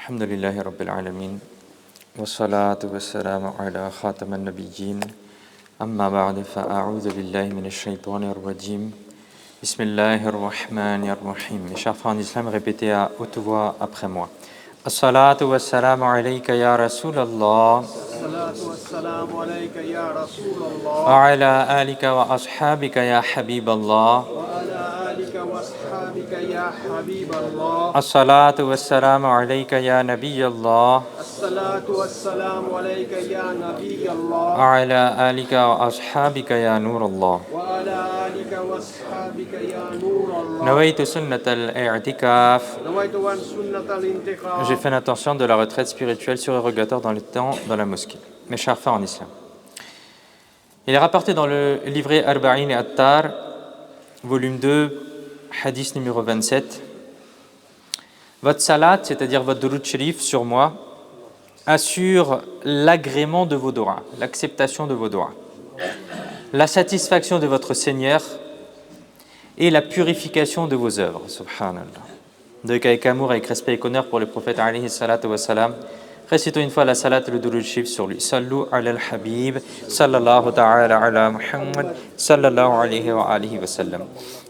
الحمد لله رب العالمين والصلاة والسلام على خاتم النبيين أما بعد فأعوذ بالله من الشيطان الرجيم بسم الله الرحمن الرحيم. Mes chers frères en islam, répétez à haute voix après moi. As-salatu was-salamu alayka ya Rasulallah wa ala alika wa ashabika ya Habiballah. الصلاة والسلام عليك يا نبي الله وعلى آلك وأصحابك يا نور الله نويت سنة الاعتكاف. J'ai fait l'intention de la retraite spirituelle surérogatoire dans le temps dans la mosquée. Mes chers frères en islam, il est rapporté dans le livret Arba'in et Attar, volume 2, hadith numéro 27. Votre salat, c'est-à-dire votre durud sharif sur moi, assure l'agrément de vos doigts, l'acceptation de vos doigts, la satisfaction de votre Seigneur et la purification de vos œuvres. Subhanallah. Donc avec amour, avec respect et honneur pour le prophète alayhi salatu wa salam, récitons une fois la salat et le durud sharif sur lui. Sallu ala al-habib, sallallahu ta'ala ala Muhammad, sallallahu alayhi wa alihi wa sallam.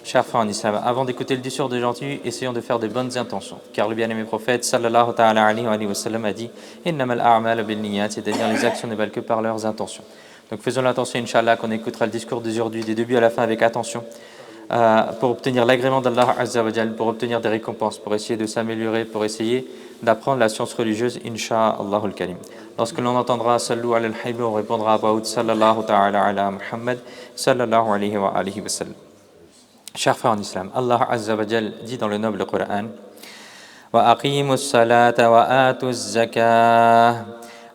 Chers frères en islam, avant d'écouter le discours de gentil, essayons de faire de bonnes intentions. Car le bien-aimé prophète, sallallahu ta'ala alayhi wa sallam, a dit innamal a'mal bin niyat, c'est-à-dire les actions ne valent que par leurs intentions. Donc faisons l'attention, Inch'Allah, qu'on écoutera le discours d'aujourd'hui, des débuts à la fin, avec attention, pour obtenir l'agrément d'Allah Azza wa Jal, pour obtenir des récompenses, pour essayer de s'améliorer, pour essayer d'apprendre la science religieuse, Inch'Allah al-Karim. Lorsque l'on entendra Sallu ala al-Habib, on répondra à Baoud, sallallahu ta'ala ala Muhammad, sallallahu alayhi wa alihi wa sallam. Chers frères en islam, Allah Azza wa Jal dit dans le noble Coran wa aqimus salata wa atuz zakah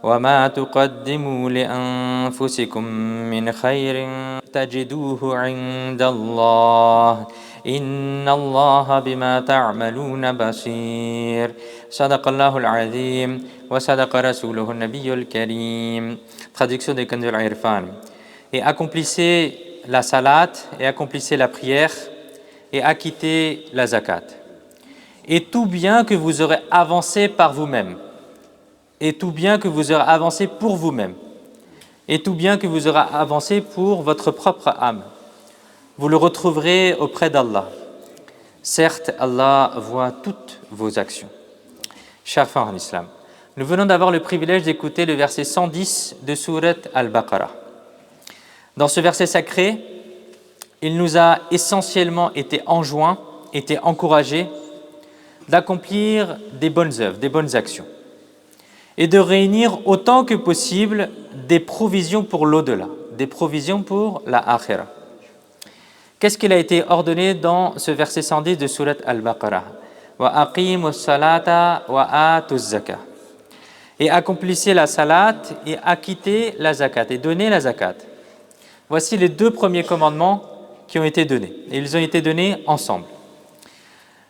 wa ma tuqaddimu li anfusikum min khayrin tajiduhu 'inda Allah inna Allah bima ta'maluna basir. Sadaqallahu al-azim wa sadaqa rasuluhu an-nabiyyul karim. Traduction des Kanzul Irfan. Et accomplissez la salat et accomplissez la prière et acquittez la zakat. Et tout bien que vous aurez avancé par vous-même, et tout bien que vous aurez avancé pour vous-même, et tout bien que vous aurez avancé pour votre propre âme, vous le retrouverez auprès d'Allah. Certes, Allah voit toutes vos actions. Chers frères en islam, nous venons d'avoir le privilège d'écouter le verset 110 de Sourate Al-Baqarah. Dans ce verset sacré, il nous a essentiellement été enjoint, été encouragé d'accomplir des bonnes œuvres, des bonnes actions et de réunir autant que possible des provisions pour l'au-delà, des provisions pour la akhira. Qu'est-ce qu'il a été ordonné dans ce verset 110 de Sourate Al-Baqarah? Wa aqimus salata wa atuz zakah. Et accomplissez la salat et acquittez la zakat et donnez la zakat. Voici les deux premiers commandements qui ont été donnés. Et ils ont été donnés ensemble.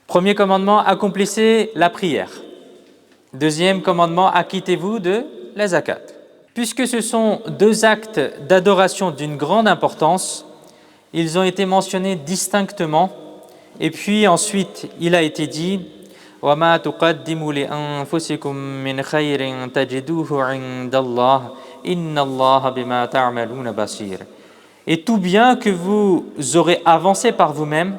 Premier commandement, accomplissez la prière. Deuxième commandement, acquittez-vous de la zakat. Puisque ce sont deux actes d'adoration d'une grande importance, ils ont été mentionnés distinctement. Et puis ensuite, il a été dit وَمَا تُقَدِّمُوا لِأَنفُسِكُم مِّنْ خَيْرٍ تَجِدُوهُ عِندَ اللَّهِ إِنَّ اللَّهَ بِمَا تَعْمَلُونَ بَصِيرٌ. Et tout bien que vous aurez avancé par vous-même,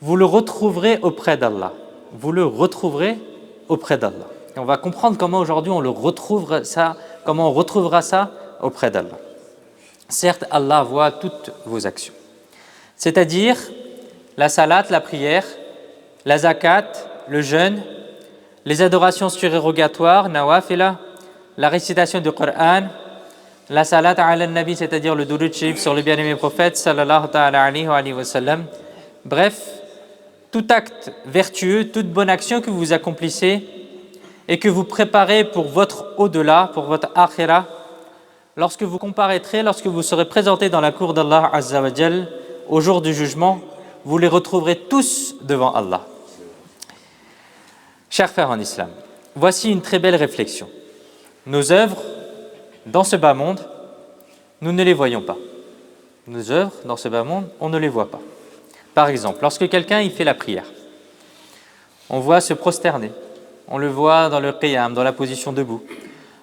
vous le retrouverez auprès d'Allah. Vous le retrouverez auprès d'Allah. Et on va comprendre comment aujourd'hui on le retrouvera ça, comment on retrouvera ça auprès d'Allah. Certes, Allah voit toutes vos actions. C'est-à-dire la salat, la prière, la zakat, le jeûne, les adorations surérogatoires, nawafila, la récitation du Coran, la salat ala nabi, c'est-à-dire le durud sharif sur le bien-aimé prophète sallallahu ta'ala alayhi wa sallam. Bref, tout acte vertueux, toute bonne action que vous accomplissez et que vous préparez pour votre au-delà, pour votre akhira, lorsque vous comparaîtrez, lorsque vous serez présenté dans la cour d'Allah Azza wa Jal au jour du jugement, vous les retrouverez tous devant Allah. Chers frères en islam, voici une très belle réflexion. Nos œuvres dans ce bas monde, nous ne les voyons pas. Nos œuvres dans ce bas monde, on ne les voit pas. Par exemple, lorsque quelqu'un il fait la prière, on voit se prosterner, On le voit dans le qiyam, dans la position debout.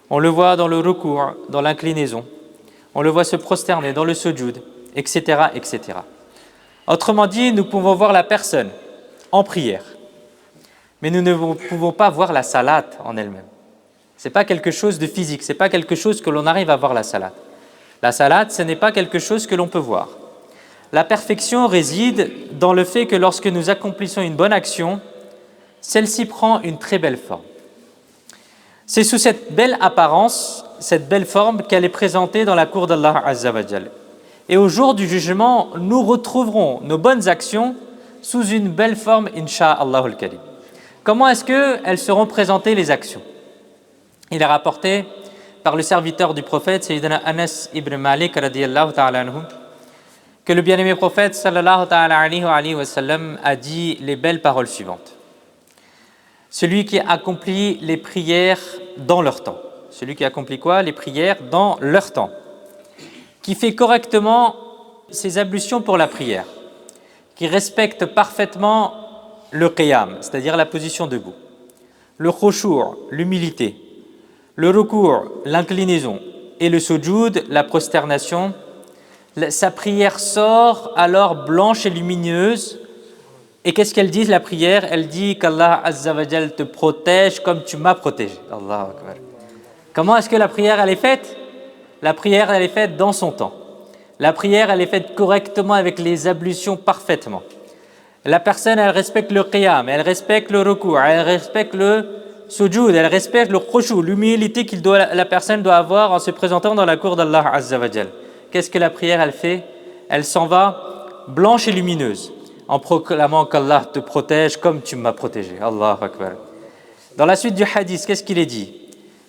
On le voit dans le ruku', dans l'inclinaison. On le voit se prosterner dans le sujud, etc., etc. Autrement dit, nous pouvons voir la personne en prière, mais nous ne pouvons pas voir la salat en elle-même. Ce n'est pas quelque chose de physique, ce n'est pas quelque chose que l'on arrive à voir la salat. La salat, ce n'est pas quelque chose que l'on peut voir. La perfection réside dans le fait que lorsque nous accomplissons une bonne action, celle-ci prend une très belle forme. C'est sous cette belle apparence, cette belle forme qu'elle est présentée dans la cour d'Allah Azza wa Jal. Et au jour du jugement, nous retrouverons nos bonnes actions sous une belle forme, Inch'Allah al-Karim. Comment est-ce qu'elles seront présentées, les actions? Il est rapporté par le serviteur du prophète, Sayyidina Anas ibn Malik, radiyallahu ta'ala anhu, que le bien-aimé prophète, sallallahu ta'ala alayhi wa sallam, a dit les belles paroles suivantes. Celui qui accomplit les prières dans leur temps. Celui qui accomplit quoi? Les prières dans leur temps. Qui fait correctement ses ablutions pour la prière. Qui respecte parfaitement le qiyam, c'est-à-dire la position debout. Le khushu', l'humilité. Le ruku', l'inclinaison. Et le sujud, la prosternation. Sa prière sort alors blanche et lumineuse. Et qu'est-ce qu'elle dit, la prière? Elle dit qu'Allah Azza wa Jal te protège comme tu m'as protégé. Allahu Akbar. Comment est-ce que la prière elle est faite? La prière elle est faite dans son temps. La prière elle est faite correctement avec les ablutions parfaitement. La personne elle respecte le qiyam, elle respecte le ruku', elle respecte le sujud, elle respecte le khushu', l'humilité la personne doit avoir en se présentant dans la cour d'Allah Azza wa Jal. Qu'est-ce que la prière elle fait? Elle s'en va blanche et lumineuse, en proclamant qu'Allah te protège comme tu m'as protégé. Allahu Akbar. Dans la suite du hadith, qu'est-ce qu'il est dit?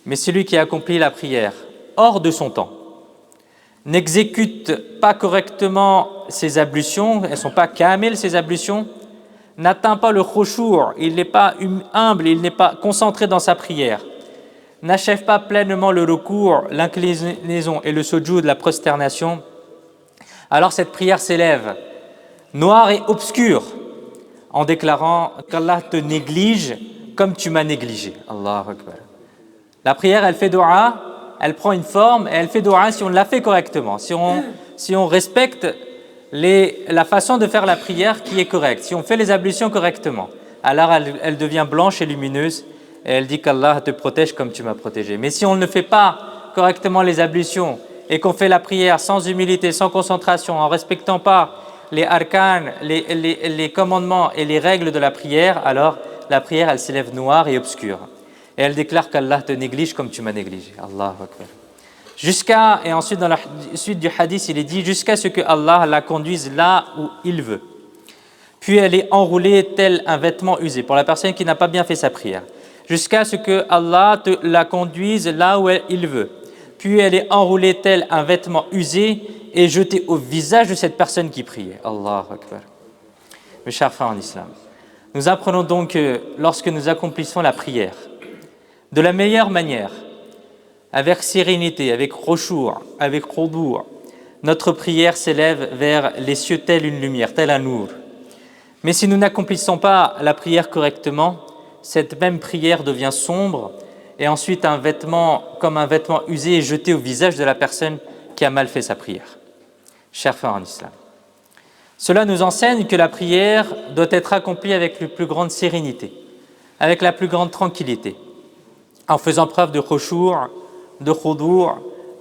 Mais celui qui accomplit la prière hors de son temps, n'exécute pas correctement ses ablutions, elles ne sont pas kamil ses ablutions, n'atteint pas le khushu', il n'est pas humble, il n'est pas concentré dans sa prière, n'achève pas pleinement le ruku', l'inclinaison et le sujud, la prosternation, alors cette prière s'élève noire et obscure en déclarant qu'Allah te néglige comme tu m'as négligé. Allahu Akbar. La prière, elle fait dua, elle prend une forme et elle fait dua si on la fait correctement, si on respecte la façon de faire la prière qui est correcte, si on fait les ablutions correctement, alors elle devient blanche et lumineuse et elle dit qu'Allah te protège comme tu m'as protégé. Mais si on ne fait pas correctement les ablutions et qu'on fait la prière sans humilité, sans concentration, en respectant pas les arkan, les commandements et les règles de la prière, alors la prière elle s'élève noire et obscure. Et elle déclare qu'Allah te néglige comme tu m'as négligé. Allahu Akbar. Et ensuite dans la suite du hadith, il est dit jusqu'à ce que Allah la conduise là où il veut. Puis elle est enroulée tel un vêtement usé, pour la personne qui n'a pas bien fait sa prière. Jusqu'à ce que Allah la conduise là où il veut. Puis elle est enroulée tel un vêtement usé et jetée au visage de cette personne qui priait. Allahu Akbar. Mes chers frères en islam, nous apprenons donc que lorsque nous accomplissons la prière, de la meilleure manière, avec sérénité, avec khushu', avec khudu', notre prière s'élève vers les cieux telle une lumière, tel un nour. Mais si nous n'accomplissons pas la prière correctement, cette même prière devient sombre et ensuite comme un vêtement usé est jeté au visage de la personne qui a mal fait sa prière. Chers frères en islam, cela nous enseigne que la prière doit être accomplie avec la plus grande sérénité, avec la plus grande tranquillité, en faisant preuve de khushu', de khudu',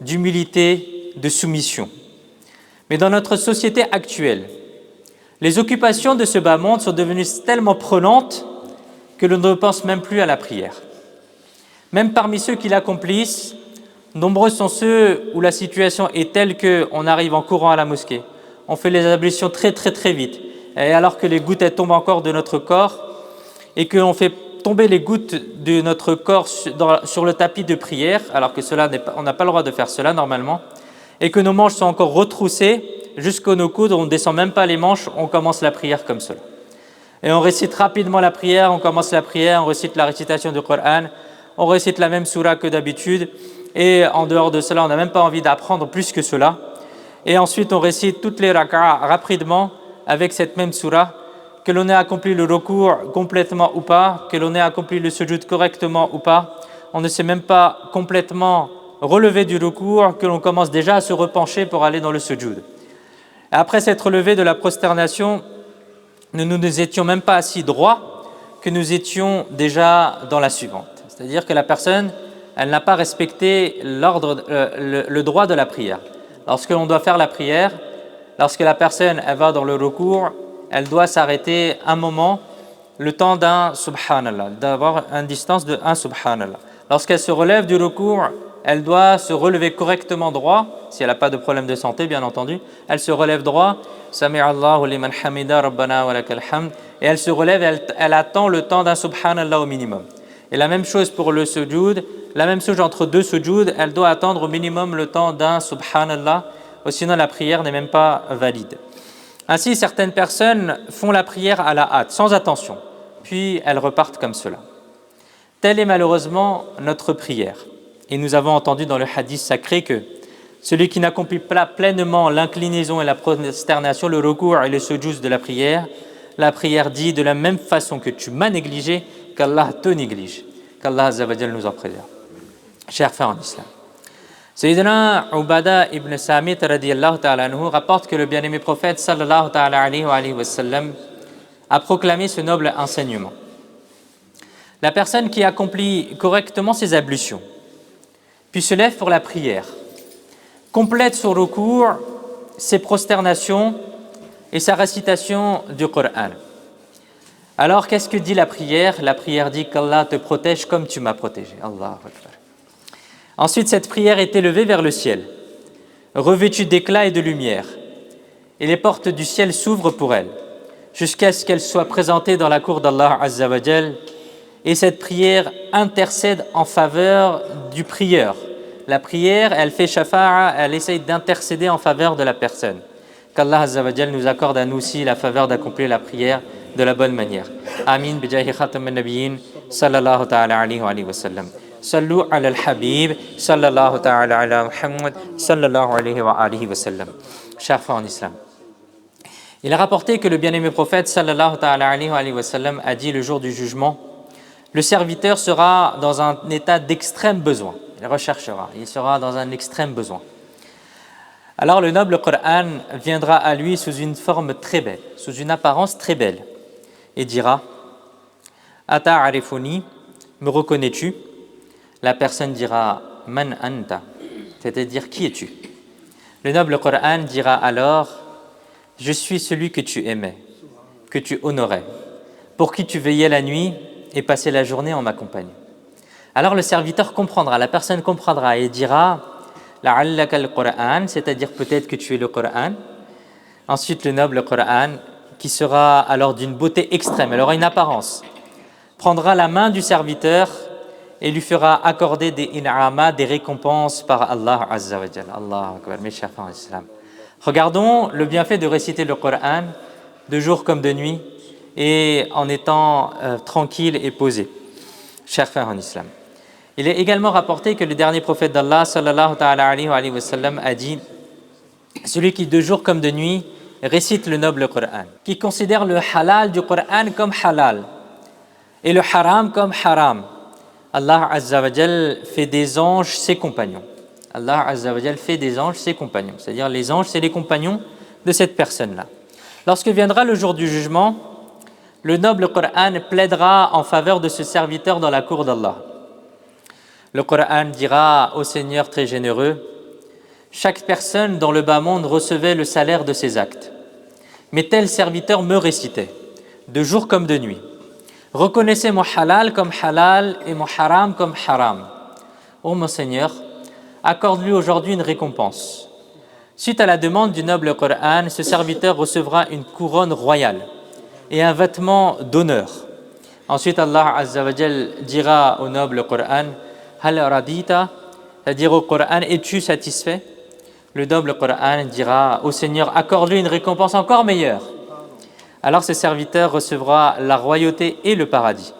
d'humilité, de soumission. Mais dans notre société actuelle, les occupations de ce bas monde sont devenues tellement prenantes que l'on ne pense même plus à la prière. Même parmi ceux qui l'accomplissent, nombreux sont ceux où la situation est telle qu'on arrive en courant à la mosquée. On fait les ablutions très vite. Et alors que les gouttes elles tombent encore de notre corps et qu'on fait tomber les gouttes de notre corps sur le tapis de prière, alors que on n'a pas le droit de faire cela normalement, et que nos manches sont encore retroussées jusqu'aux nos coudes, on ne descend même pas les manches, on commence la prière comme cela. Et on récite rapidement la prière, on commence la prière, on récite la récitation du Coran, on récite la même sourate que d'habitude, et en dehors de cela, on n'a même pas envie d'apprendre plus que cela. Et ensuite, on récite toutes les raka'a rapidement avec cette même sourate que l'on ait accompli le recours complètement ou pas, que l'on ait accompli le sujoud correctement ou pas. On ne s'est même pas complètement relevé du recours que l'on commence déjà à se repencher pour aller dans le sujoud. Après s'être relevé de la prosternation, nous ne nous étions même pas assis droit que nous étions déjà dans la suivante. C'est-à-dire que la personne, elle n'a pas respecté l'ordre, le droit de la prière. Lorsque l'on doit faire la prière, lorsque la personne elle va dans le recours, elle doit s'arrêter un moment, le temps d'un subhanallah, d'avoir une distance de un subhanallah. Lorsqu'elle se relève du recours, elle doit se relever correctement droit, si elle n'a pas de problème de santé bien entendu, elle se relève droit, Sami'allahu liman hamida rabbana wa lakal hamd, et elle se relève, elle attend le temps d'un subhanallah au minimum. Et la même chose pour le sujoud, la même chose entre deux sujoud, elle doit attendre au minimum le temps d'un subhanallah, ou sinon la prière n'est même pas valide. Ainsi, certaines personnes font la prière à la hâte, sans attention, puis elles repartent comme cela. Telle est malheureusement notre prière. Et nous avons entendu dans le hadith sacré que celui qui n'accomplit pas pleinement l'inclinaison et la prosternation, le recours et le sujoud de la prière dit de la même façon que tu m'as négligé, qu'Allah te néglige, qu'Allah Azza wa Jal nous en préserve. Chers frères en islam, Sayyidina Ubada ibn Samit radiyallahu ta'ala anhu rapporte que le bien-aimé prophète sallallahu ta'ala alayhi wa sallam a proclamé ce noble enseignement. La personne qui accomplit correctement ses ablutions, puis se lève pour la prière, complète son recours, ses prosternations et sa récitation du Coran. Alors qu'est-ce que dit la prière? La prière dit qu'Allah te protège comme tu m'as protégé. Allahu Akbar. Ensuite, cette prière est élevée vers le ciel, revêtue d'éclat et de lumière, et les portes du ciel s'ouvrent pour elle, jusqu'à ce qu'elle soit présentée dans la cour d'Allah Azza wa Jal, et cette prière intercède en faveur du prieur. La prière, elle fait shafa'a, elle essaye d'intercéder en faveur de la personne. Qu'Allah Azza wa Jal nous accorde à nous aussi la faveur d'accomplir la prière de la bonne manière. Amin bijahi khatam an-nabiyyin sallallahu ta'ala alayhi wa sallam. Sallu ala al-habib sallallahu ta'ala ala Muhammad sallallahu alayhi wa sallam. Chers frères en islam, il a rapporté que le bien-aimé prophète sallallahu ta'ala alayhi wa sallam a dit le jour du jugement, le serviteur sera dans un état d'extrême besoin. Il recherchera, il sera dans un extrême besoin. Alors le noble Coran viendra à lui sous une forme très belle, sous une apparence très belle, et dira « Ata'arifuni, me reconnais-tu » La personne dira « Man anta » c'est-à-dire « Qui es-tu » Le noble Coran dira alors « Je suis celui que tu aimais, que tu honorais, pour qui tu veillais la nuit et passais la journée en ma compagnie. » Alors le serviteur comprendra, la personne comprendra et dira « La'allaka al-Qur'an » c'est-à-dire peut-être que tu es le Coran. Ensuite le noble Coran, qui sera alors d'une beauté extrême, elle aura une apparence, prendra la main du serviteur et lui fera accorder des in'ama, des récompenses par Allah Azza wa Jalla. Allahu Akbar, mes chers frères en islam. Regardons le bienfait de réciter le Coran de jour comme de nuit et en étant tranquille et posé. Chers frères en islam. Il est également rapporté que le dernier prophète d'Allah sallallahu ta'ala alayhi wa sallam a dit « Celui qui de jour comme de nuit récite le noble Coran, qui considère le halal du Coran comme halal et le haram comme haram, Allah Azza wa Jal fait des anges ses compagnons. » Allah Azza wa Jal fait des anges ses compagnons. C'est-à-dire les anges, c'est les compagnons de cette personne-là. Lorsque viendra le jour du jugement, le noble Coran plaidera en faveur de ce serviteur dans la cour d'Allah. Le Coran dira au Seigneur très généreux, « Chaque personne dans le bas monde recevait le salaire de ses actes. Mais tel serviteur me récitait, de jour comme de nuit. Reconnaissez mon halal comme halal et mon haram comme haram. Ô mon Seigneur, accorde-lui aujourd'hui une récompense. » Suite à la demande du noble Coran, ce serviteur recevra une couronne royale et un vêtement d'honneur. Ensuite, Allah Azza wa Jal dira au noble Coran, « Hal radita » c'est-à-dire au Coran, « Es-tu satisfait ?» Le noble Coran dira au Seigneur, « Accorde-lui une récompense encore meilleure. » Alors ce serviteur recevra la royauté et le paradis.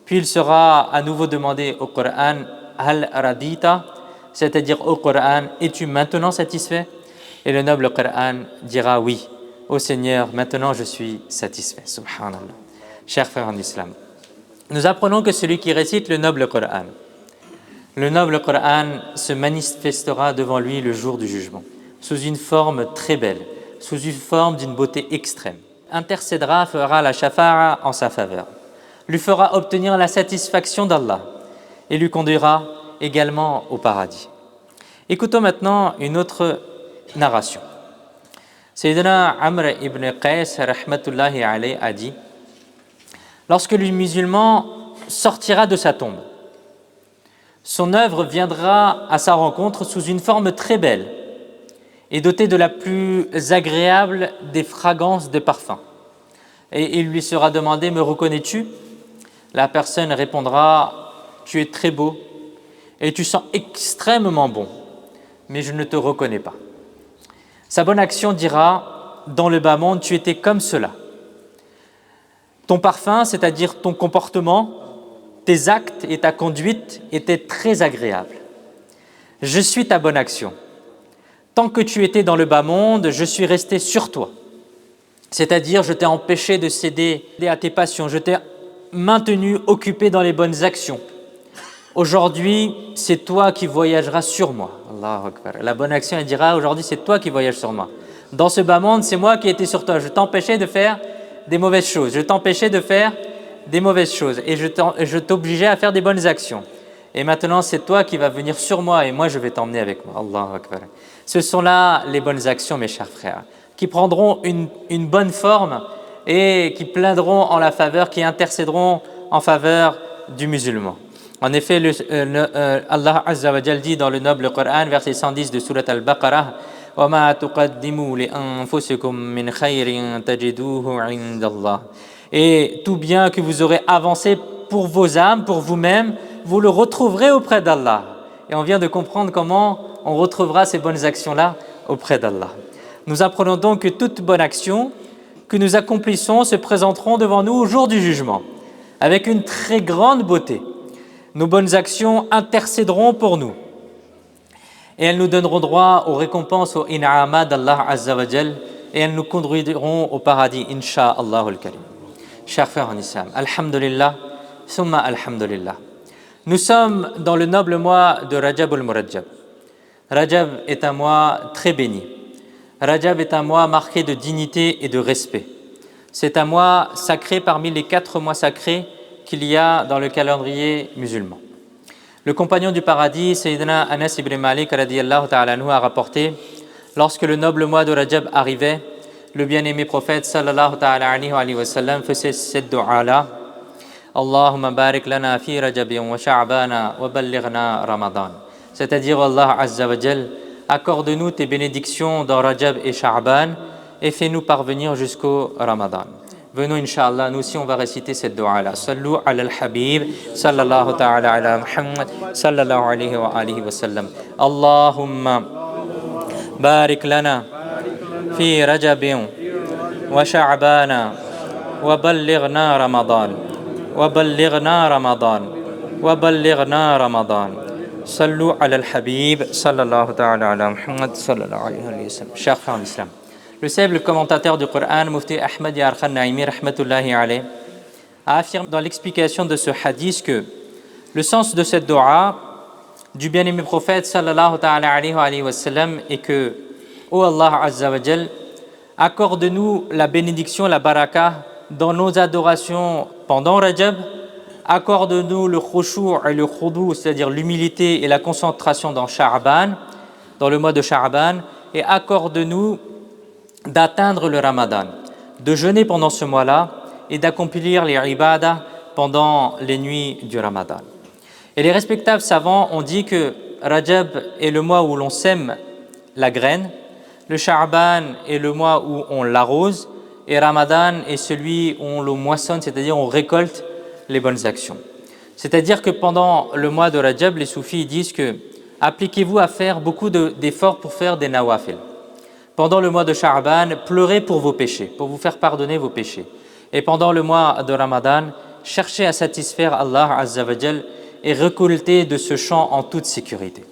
Puis il sera à nouveau demandé au Coran, « Hal radita » c'est-à-dire au Coran, « Es-tu maintenant satisfait ?» Et le noble Coran dira « Oui. » ô Seigneur, maintenant je suis satisfait. Subhanallah. Chers frères en islam, nous apprenons que celui qui récite le noble Coran se manifestera devant lui le jour du jugement, sous une forme très belle, sous une forme d'une beauté extrême. Intercédera, fera la shafa'a en sa faveur, lui fera obtenir la satisfaction d'Allah et lui conduira également au paradis. Écoutons maintenant une autre narration. Sayyidina Amr ibn Qais rahmatullahi alayhi a dit: lorsque le musulman sortira de sa tombe, son œuvre viendra à sa rencontre sous une forme très belle et dotée de la plus agréable des fragrances de parfum. Et il lui sera demandé: me reconnais-tu? La personne répondra: tu es très beau et tu sens extrêmement bon, mais je ne te reconnais pas. Sa bonne action dira: dans le bas monde, tu étais comme cela. Ton parfum, c'est-à-dire ton comportement, tes actes et ta conduite étaient très agréables. Je suis ta bonne action. Tant que tu étais dans le bas monde, je suis resté sur toi. C'est-à-dire, je t'ai empêché de céder à tes passions, je t'ai maintenu occupé dans les bonnes actions. Aujourd'hui, c'est toi qui voyageras sur moi. Allahu Akbar. La bonne action, elle dira: aujourd'hui, c'est toi qui voyages sur moi. Dans ce bas monde, c'est moi qui étais sur toi. Je t'empêchais de faire des mauvaises choses. Je t'empêchais de faire des mauvaises choses et je t'obligeais à faire des bonnes actions. Et maintenant, c'est toi qui vas venir sur moi et moi, je vais t'emmener avec moi. Allahu Akbar. Ce sont là les bonnes actions, mes chers frères, qui prendront une bonne forme et qui plaindront en la faveur, qui intercéderont en faveur du musulman. En effet, Allah Azza wa Jal dit dans le noble Coran, verset 110 de Surat Al-Baqarah: وَمَا تُقَدِّمُوا لِأَنفُسِكُم مِّنْ خَيْرٍ تَجِدُوهُ عِندَ اللَّهِ. Et tout bien que vous aurez avancé pour vos âmes, pour vous-même, vous le retrouverez auprès d'Allah. Et on vient de comprendre comment on retrouvera ces bonnes actions-là auprès d'Allah. Nous apprenons donc que toute bonne action que nous accomplissons se présenteront devant nous au jour du jugement, avec une très grande beauté. Nos bonnes actions intercéderont pour nous et elles nous donneront droit aux récompenses, aux in'amat d'Allah Azza wa Jal, et elles nous conduiront au paradis, Inch'Allah al-Karim. Chers frères en islam, alhamdulillah, summa alhamdulillah. Nous sommes dans le noble mois de Rajab al-Murajjab. Rajab est un mois très béni. Rajab est un mois marqué de dignité et de respect. C'est un mois sacré parmi les 4 mois sacrés qu'il y a dans le calendrier musulman. Le compagnon du paradis, Sayyidina Anas ibn Malik radiyallahu ta'ala anhu, a rapporté: lorsque le noble mois de Rajab arrivait, le bien-aimé prophète sallallahu ta'ala alayhi wa sallam faisait cette dua-là: Allahumma barik lana fi Rajabin wa Sha'bana wa ballighna Ramadan. C'est-à-dire, Allah Azza wa Jal, accorde-nous tes bénédictions dans Rajab et Sha'ban et fais-nous parvenir jusqu'au Ramadan. Venons, Inch'Allah, nous aussi on va réciter cette dua-là. Sallu ala al-Habib, sallallahu ta'ala ala Muhammad, sallallahu alayhi wa sallam. Allahumma barik lana fi Rajabin wa Sha'bana wa ballighna Ramadan wa ballighna Ramadan wa ballighna Ramadan. Sallu ala al-Habib, sallallahu ta'ala ala Muhammad, sallallahu alayhi wa sallam. Chers frères en islam, le célèbre commentateur du Coran, Mufti Ahmad Yarkhan Naimi rahmatullahi alayhi, a affirmé dans l'explication de ce hadith que le sens de cette dua du bien-aimé prophète sallallahu ta'ala alayhi wa sallam est que: ô Allah Azza wa Jal, accorde-nous la bénédiction, la baraka dans nos adorations pendant Rajab, accorde-nous le khushu' et le khudu', c'est-à-dire l'humilité et la concentration dans Sha'ban, dans le mois de Sha'ban, et accorde-nous d'atteindre le Ramadan, de jeûner pendant ce mois-là et d'accomplir les ibadah pendant les nuits du Ramadan. Et les respectables savants ont dit que Rajab est le mois où l'on sème la graine, le Sha'ban est le mois où on l'arrose et Ramadan est celui où on le moissonne, c'est-à-dire on récolte les bonnes actions. C'est-à-dire que pendant le mois de Rajab, les soufis disent que appliquez-vous à faire beaucoup d'efforts pour faire des nawafil. Pendant le mois de Sha'ban, pleurez pour vos péchés, pour vous faire pardonner vos péchés. Et pendant le mois de Ramadan, cherchez à satisfaire Allah Azza wa Jal et récoltez de ce champ en toute sécurité.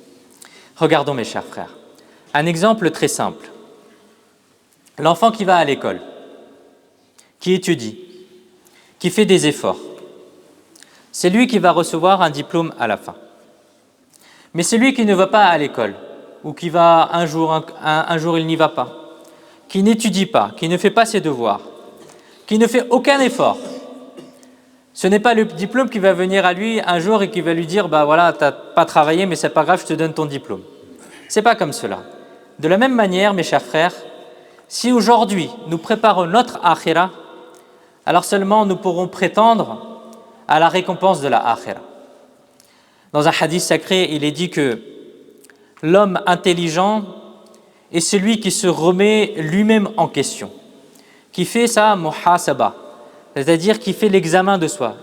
Regardons mes chers frères, un exemple très simple. L'enfant qui va à l'école, qui étudie, qui fait des efforts, c'est lui qui va recevoir un diplôme à la fin. Mais celui qui ne va pas à l'école, ou qui va un jour il n'y va pas, qui n'étudie pas, qui ne fait pas ses devoirs, qui ne fait aucun effort, ce n'est pas le diplôme qui va venir à lui un jour et qui va lui dire « bah voilà, tu n'as pas travaillé, mais c'est pas grave, je te donne ton diplôme ». C'est pas comme cela. De la même manière, mes chers frères, si aujourd'hui nous préparons notre akhira, alors seulement nous pourrons prétendre à la récompense de la akhira. Dans un hadith sacré, il est dit que l'homme intelligent est celui qui se remet lui-même en question, qui fait sa muhasaba, c'est-à-dire qui fait l'examen de soi.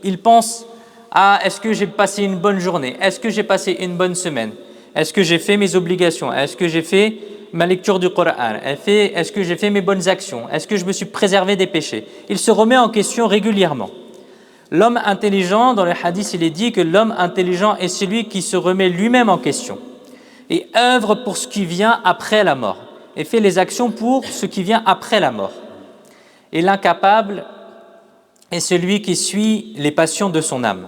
Il pense à est-ce que j'ai passé une bonne journée, est-ce que j'ai passé une bonne semaine, est-ce que j'ai fait mes obligations, est-ce que j'ai fait ma lecture du Coran, est-ce que j'ai fait mes bonnes actions, est-ce que je me suis préservé des péchés. Il se remet en question régulièrement. L'homme intelligent, dans le hadith, il est dit que l'homme intelligent est celui qui se remet lui-même en question et œuvre pour ce qui vient après la mort et fait les actions pour ce qui vient après la mort. Et l'incapable est celui qui suit les passions de son âme,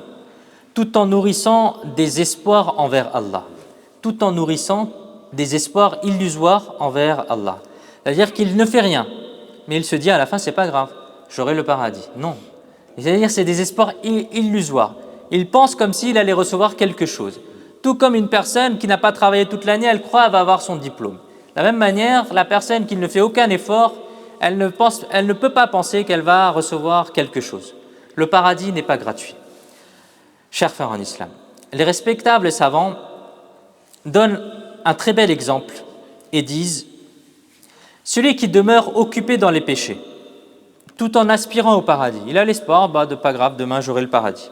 tout en nourrissant des espoirs envers Allah, tout en nourrissant des espoirs illusoires envers Allah. C'est-à-dire qu'il ne fait rien, mais il se dit à la fin, c'est pas grave, j'aurai le paradis. Non. C'est-à-dire c'est des espoirs illusoires. Il pense comme s'il allait recevoir quelque chose. Tout comme une personne qui n'a pas travaillé toute l'année, elle croit qu'elle va avoir son diplôme. De la même manière, la personne qui ne fait aucun effort, elle ne peut pas penser qu'elle va recevoir quelque chose. Le paradis n'est pas gratuit. Chers frères en islam, les respectables savants donnent un très bel exemple et disent « Celui qui demeure occupé dans les péchés, tout en aspirant au paradis, il a l'espoir, de pas grave, demain j'aurai le paradis.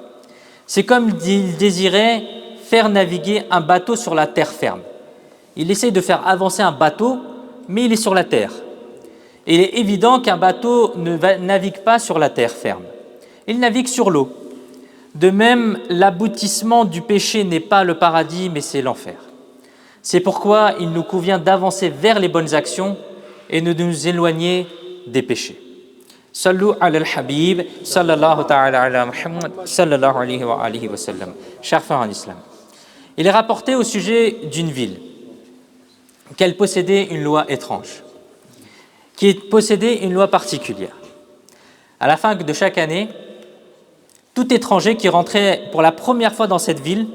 C'est comme s'il désirait faire naviguer un bateau sur la terre ferme. Il essaie de faire avancer un bateau, mais il est sur la terre. Et il est évident qu'un bateau ne navigue pas sur la terre ferme. Il navigue sur l'eau. De même, l'aboutissement du péché n'est pas le paradis, mais c'est l'enfer. C'est pourquoi il nous convient d'avancer vers les bonnes actions et de nous éloigner des péchés. Sallu ala al-Habib, sallallahu ta'ala ala Muhammad, sallallahu alayhi wa alihi wa sallam. Chers frères en islam, il est rapporté au sujet d'une ville qu'elle possédait une loi étrange, qui possédait une loi particulière. À la fin de chaque année, tout étranger qui rentrait pour la première fois dans cette ville,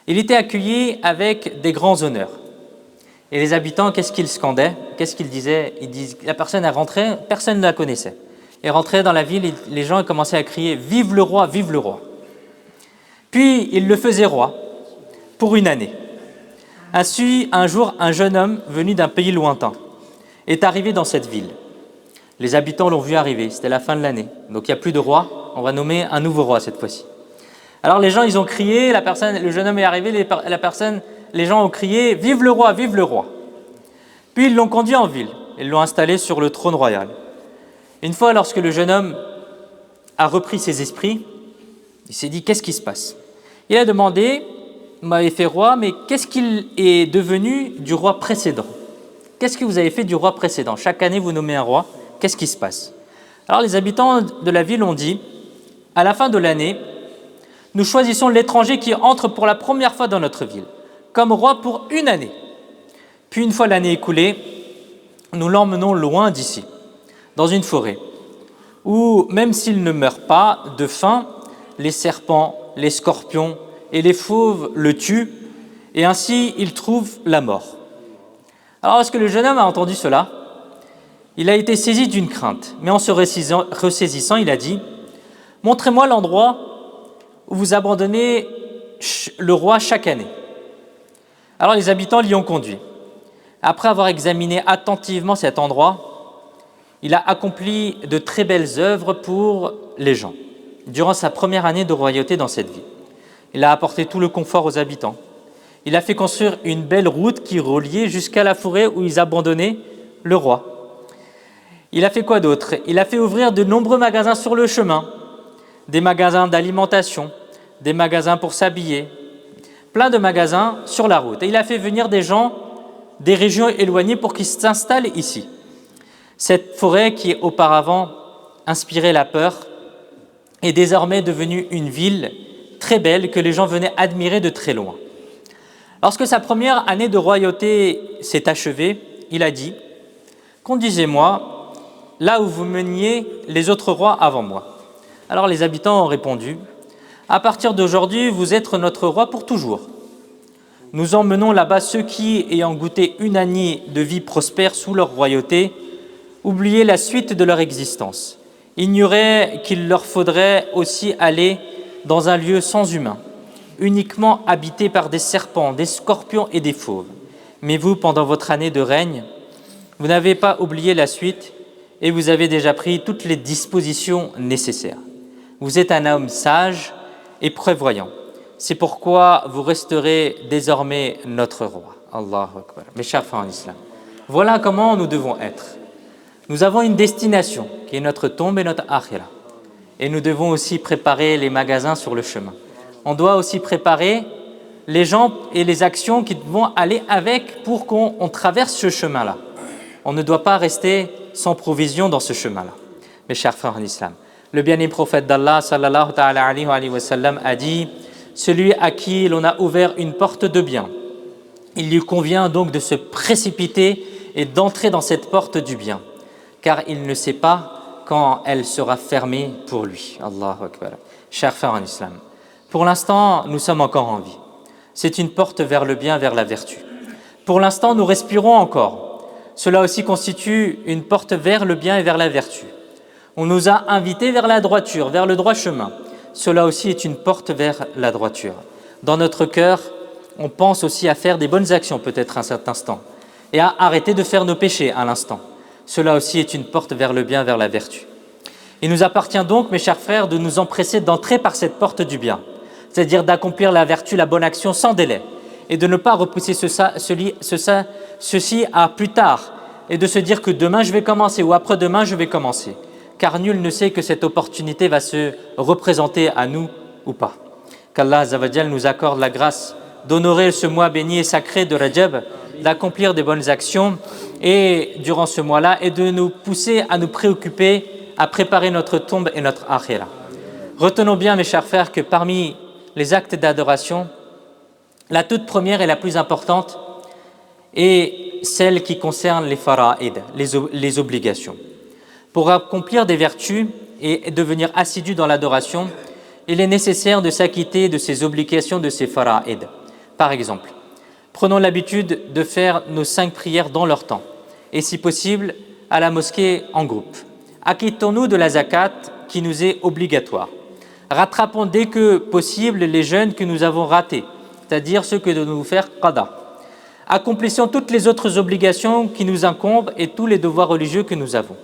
il était accueilli avec des grands honneurs. Et les habitants, qu'est-ce qu'ils scandaient? Qu'est-ce qu'ils disaient? Ils disent, la personne est rentrée, personne ne la connaissait. Et rentrait dans la ville, les gens commençaient à crier « Vive le roi, vive le roi !» Puis, ils le faisaient roi pour une année. Ainsi, un jour, un jeune homme venu d'un pays lointain est arrivé dans cette ville. Les habitants l'ont vu arriver, c'était la fin de l'année. Donc, il n'y a plus de roi, on va nommer un nouveau roi cette fois-ci. Alors, les gens, ils ont crié, le jeune homme est arrivé, les gens ont crié « Vive le roi, vive le roi !» Puis ils l'ont conduit en ville, ils l'ont installé sur le trône royal. Une fois, lorsque le jeune homme a repris ses esprits, il s'est dit « Qu'est-ce qui se passe ?» Il a demandé « Vous m'avez fait roi, mais qu'est-ce qu'il est devenu du roi précédent? Qu'est-ce que vous avez fait du roi précédent? Chaque année, vous nommez un roi, qu'est-ce qui se passe ?» Alors les habitants de la ville ont dit « À la fin de l'année, nous choisissons l'étranger qui entre pour la première fois dans notre ville comme roi pour une année. Puis une fois l'année écoulée, nous l'emmenons loin d'ici, dans une forêt, où même s'il ne meurt pas de faim, les serpents, les scorpions et les fauves le tuent, et ainsi il trouve la mort. » Alors lorsque le jeune homme a entendu cela, il a été saisi d'une crainte, mais en se ressaisissant, il a dit « Montrez-moi l'endroit où vous abandonnez le roi chaque année. » Alors les habitants l'y ont conduit. Après avoir examiné attentivement cet endroit, il a accompli de très belles œuvres pour les gens durant sa première année de royauté dans cette ville. Il a apporté tout le confort aux habitants. Il a fait construire une belle route qui reliait jusqu'à la forêt où ils abandonnaient le roi. Il a fait quoi d'autre? Il a fait ouvrir de nombreux magasins sur le chemin, des magasins d'alimentation, des magasins pour s'habiller, plein de magasins sur la route. Et il a fait venir des gens des régions éloignées pour qu'ils s'installent ici. Cette forêt qui auparavant inspirait la peur est désormais devenue une ville très belle que les gens venaient admirer de très loin. Lorsque sa première année de royauté s'est achevée, il a dit « Conduisez-moi là où vous meniez les autres rois avant moi. » Alors les habitants ont répondu « À partir d'aujourd'hui, vous êtes notre roi pour toujours. Nous emmenons là-bas ceux qui, ayant goûté une année de vie prospère sous leur royauté, oubliaient la suite de leur existence, ignoraient qu'il leur faudrait aussi aller dans un lieu sans humains, uniquement habité par des serpents, des scorpions et des fauves. Mais vous, pendant votre année de règne, vous n'avez pas oublié la suite et vous avez déjà pris toutes les dispositions nécessaires. Vous êtes un homme sage et prévoyant. C'est pourquoi vous resterez désormais notre roi. Allahu Akbar. Mes chers frères en islam, voilà comment nous devons être. Nous avons une destination qui est notre tombe et notre akhira. Et nous devons aussi préparer les magasins sur le chemin. On doit aussi préparer les gens et les actions qui vont aller avec pour qu'on traverse ce chemin-là. On ne doit pas rester sans provision dans ce chemin-là. Mes chers frères en islam, le bien-aimé prophète d'Allah sallallahu ta'ala alayhi wa sallam a dit « Celui à qui l'on a ouvert une porte de bien, il lui convient donc de se précipiter et d'entrer dans cette porte du bien, car il ne sait pas quand elle sera fermée pour lui. » Allahu Akbar. Chers frères en islam, pour l'instant, nous sommes encore en vie. C'est une porte vers le bien, vers la vertu. Pour l'instant, nous respirons encore. Cela aussi constitue une porte vers le bien et vers la vertu. On nous a invités vers la droiture, vers le droit chemin. Cela aussi est une porte vers la droiture. Dans notre cœur, on pense aussi à faire des bonnes actions peut-être à un certain instant et à arrêter de faire nos péchés à l'instant. Cela aussi est une porte vers le bien, vers la vertu. Il nous appartient donc, mes chers frères, de nous empresser d'entrer par cette porte du bien, c'est-à-dire d'accomplir la vertu, la bonne action sans délai et de ne pas repousser ceci à plus tard et de se dire que demain je vais commencer ou après-demain je vais commencer, car nul ne sait que cette opportunité va se représenter à nous ou pas. Qu'Allah Azza wa Jal nous accorde la grâce d'honorer ce mois béni et sacré de Rajab, d'accomplir des bonnes actions et durant ce mois-là et de nous pousser à nous préoccuper, à préparer notre tombe et notre akhira. Retenons bien, mes chers frères, que parmi les actes d'adoration, la toute première et la plus importante est celle qui concerne les fara'id, les obligations. Pour accomplir des vertus et devenir assidu dans l'adoration, il est nécessaire de s'acquitter de ces obligations, de ces fara'id. Par exemple, prenons l'habitude de faire nos 5 prières dans leur temps et si possible à la mosquée en groupe. Acquittons-nous de la zakat qui nous est obligatoire. Rattrapons dès que possible les jeûnes que nous avons ratés, c'est-à-dire ceux que de nous faire qada. Accomplissons toutes les autres obligations qui nous incombent et tous les devoirs religieux que nous avons.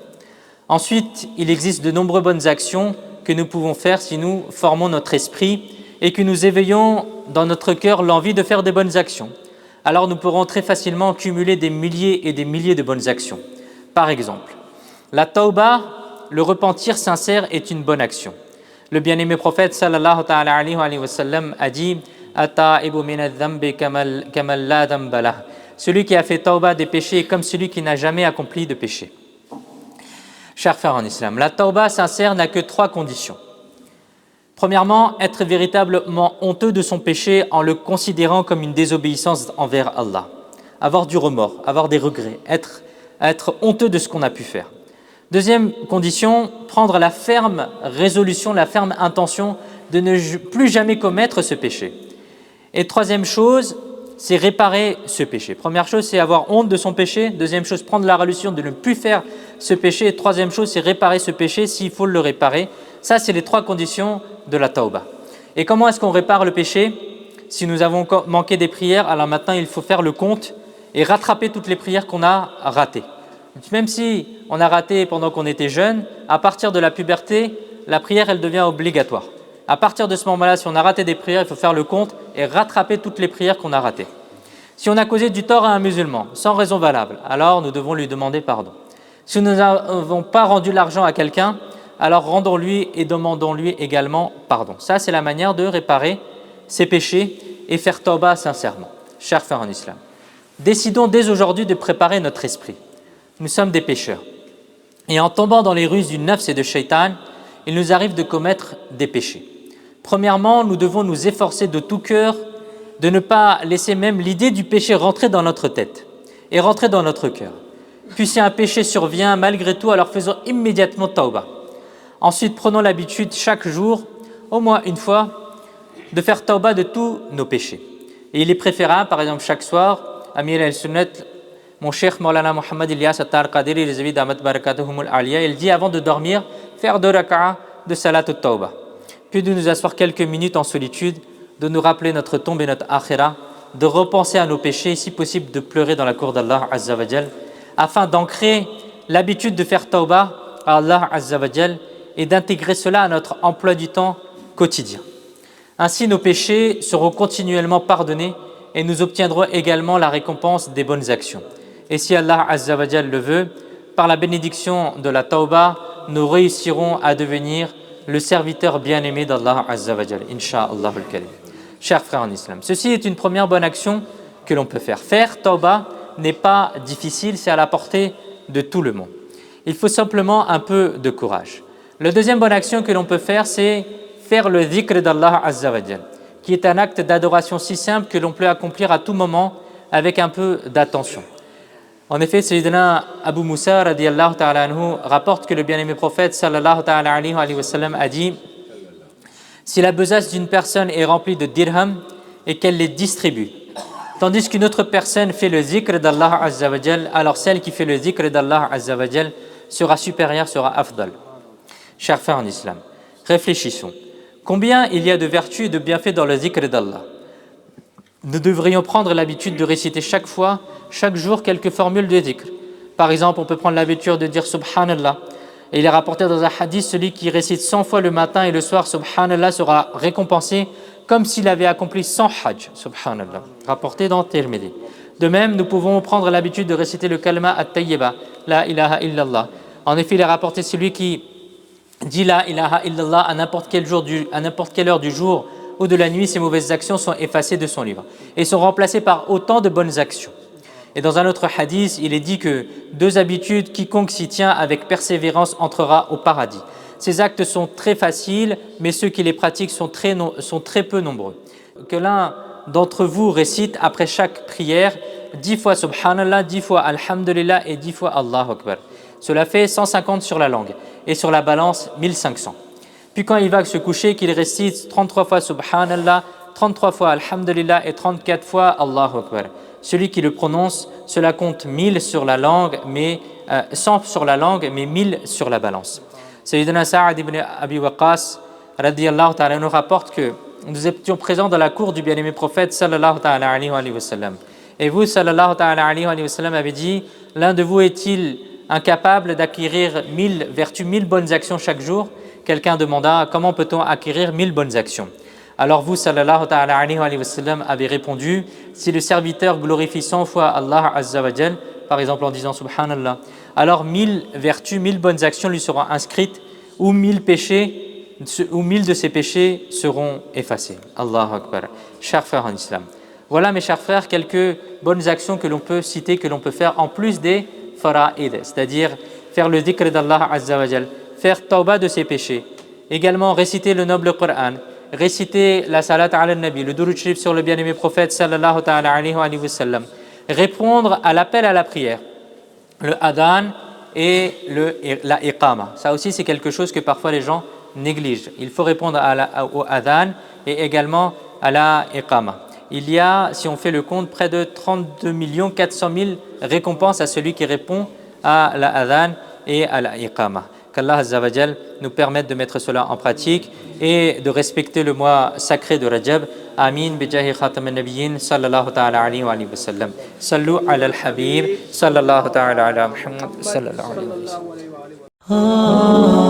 Ensuite, il existe de nombreuses bonnes actions que nous pouvons faire si nous formons notre esprit et que nous éveillons dans notre cœur l'envie de faire des bonnes actions. Alors nous pourrons très facilement cumuler des milliers et des milliers de bonnes actions. Par exemple, la tauba, le repentir sincère est une bonne action. Le bien-aimé prophète sallallahu ta'ala alayhi wa sallam a dit « Ata'ibu min adh-dhanbi kamal la dhanba lah » Celui qui a fait tauba des péchés est comme celui qui n'a jamais accompli de péché. Chers frères en islam, la tauba sincère n'a que 3 conditions. Premièrement, être véritablement honteux de son péché en le considérant comme une désobéissance envers Allah. Avoir du remords, avoir des regrets, être honteux de ce qu'on a pu faire. Deuxième condition, prendre la ferme résolution, la ferme intention de ne plus jamais commettre ce péché. Et troisième chose, c'est réparer ce péché. Première chose, c'est avoir honte de son péché. Deuxième chose, prendre la résolution de ne plus faire ce péché. Et troisième chose, c'est réparer ce péché s'il faut le réparer. Ça, c'est les 3 conditions de la tauba. Et comment est-ce qu'on répare le péché? Si nous avons manqué des prières, alors maintenant, il faut faire le compte et rattraper toutes les prières qu'on a ratées. Même si on a raté pendant qu'on était jeune, à partir de la puberté, la prière, elle devient obligatoire. À partir de ce moment-là, si on a raté des prières, il faut faire le compte et rattraper toutes les prières qu'on a ratées. Si on a causé du tort à un musulman, sans raison valable, alors nous devons lui demander pardon. Si nous n'avons pas rendu l'argent à quelqu'un, alors rendons-lui et demandons-lui également pardon. Ça, c'est la manière de réparer ses péchés et faire tauba sincèrement. Chers frères en islam, décidons dès aujourd'hui de préparer notre esprit. Nous sommes des pécheurs. Et en tombant dans les ruses du nafs et de shaitan, il nous arrive de commettre des péchés. Premièrement, nous devons nous efforcer de tout cœur de ne pas laisser même l'idée du péché rentrer dans notre tête et rentrer dans notre cœur. Puis si un péché survient, malgré tout, alors faisons immédiatement tawbah. Ensuite, prenons l'habitude chaque jour, au moins une fois, de faire tawbah de tous nos péchés. Et il est préférable, par exemple, chaque soir, Amir al-Sunnat, mon cheikh Maulana Mohammed Ilyas Attar-Qadiri, les avis d'Ahmad Barakatuhumul Aliya, il dit avant de dormir, faire 2 raka'a de salat ou tawbah. Puis de nous asseoir quelques minutes en solitude, de nous rappeler notre tombe et notre akhira, de repenser à nos péchés, si possible de pleurer dans la cour d'Allah Azza wa Jal, afin d'ancrer l'habitude de faire tawbah à Allah Azza wa Jal et d'intégrer cela à notre emploi du temps quotidien. Ainsi, nos péchés seront continuellement pardonnés et nous obtiendrons également la récompense des bonnes actions. Et si Allah Azza wa Jal le veut, par la bénédiction de la tawbah, nous réussirons à devenir le serviteur bien-aimé d'Allah Azza wa Jal, Inch'Allah al-Karim. Chers frères en islam, ceci est une première bonne action que l'on peut faire. Faire tawbah n'est pas difficile, c'est à la portée de tout le monde. Il faut simplement un peu de courage. La deuxième bonne action que l'on peut faire, c'est faire le dhikr d'Allah Azza wa Jal, qui est un acte d'adoration si simple que l'on peut accomplir à tout moment avec un peu d'attention. En effet, Sayyidina Abu Musa radiyallahu ta'ala anhu rapporte que le bien-aimé prophète sallallahu ta'ala alayhi wa sallam a dit: si la besace d'une personne est remplie de dirhams et qu'elle les distribue, tandis qu'une autre personne fait le zikr d'Allah Azza wa Jal, alors celle qui fait le zikr d'Allah Azza wa Jal sera supérieure, sera afdal. Chers frères en islam, réfléchissons. Combien il y a de vertus et de bienfaits dans le zikr d'Allah? Nous devrions prendre l'habitude de réciter chaque fois, chaque jour, quelques formules de zikr. Par exemple, on peut prendre l'habitude de dire Subhanallah. Et il est rapporté dans un hadith, celui qui récite 100 fois le matin et le soir Subhanallah sera récompensé comme s'il avait accompli 100 hajj. Subhanallah, rapporté dans Tirmidhi. De même, nous pouvons prendre l'habitude de réciter le kalma at-tayyiba, la ilaha illallah. En effet, il est rapporté celui qui dit la ilaha illallah à n'importe quelle heure du jour ou de la nuit, ses mauvaises actions sont effacées de son livre et sont remplacées par autant de bonnes actions. Et dans un autre hadith, il est dit que 2 habitudes, quiconque s'y tient avec persévérance entrera au paradis. Ces actes sont très faciles, mais ceux qui les pratiquent sont très peu nombreux. Que l'un d'entre vous récite après chaque prière 10 fois Subhanallah, 10 fois Alhamdulillah et 10 fois Allahu Akbar. Cela fait 150 sur la langue et sur la balance 1500. Puis quand il va se coucher, qu'il récite 33 fois Subhanallah, 33 fois Alhamdulillah et 34 fois Allahu Akbar. Celui qui le prononce, cela compte 1000 sur la langue, mais 100 sur la langue, mais 1000 sur la balance. Sayyidina Sa'ad ibn Abi Waqqas radiyallahu ta'ala nous rapporte que nous étions présents dans la cour du bien-aimé prophète sallallahu ta'ala alayhi wa sallam. Et vous, sallallahu ta'ala alayhi wa sallam, avez dit: l'un de vous est-il incapable d'acquérir 1000 vertus, 1000 bonnes actions chaque jour? Quelqu'un demanda: comment peut-on acquérir 1000 bonnes actions? Alors vous, sallallahu ta'ala alayhi wa sallam, avez répondu: si le serviteur glorifie 100 fois Allah Azza wa Jal, par exemple en disant Subhanallah, alors 1000 vertus, 1000 bonnes actions lui seront inscrites, ou 1000 péchés, ou 1000 de ces péchés seront effacés. Allahu Akbar. Chers frères en islam, voilà mes chers frères quelques bonnes actions que l'on peut citer, que l'on peut faire en plus des fara'id, c'est-à-dire faire le dhikr d'Allah Azza wa Jal, faire tawbah de ses péchés, également réciter le noble Coran, réciter la salat ala nabi, le durud sharif sur le bien-aimé prophète sallallahu ta'ala alayhi wa sallam, répondre à l'appel à la prière, le adhan et la iqama. Ça aussi c'est quelque chose que parfois les gens négligent. Il faut répondre au adhan et également à la iqama. Il y a, si on fait le compte, près de 32 400 000 récompenses à celui qui répond à la adhan et à la iqama. Qu'Allah Azza wa Jal nous permette de mettre cela en pratique et de respecter le mois sacré de Rajab. Amin bijahi khatam an-nabiyyin sallallahu ta'ala alayhi wa sallam. Sallu ala al-habib sallallahu ta'ala ala Muhammad sallallahu alayhi wa sallam.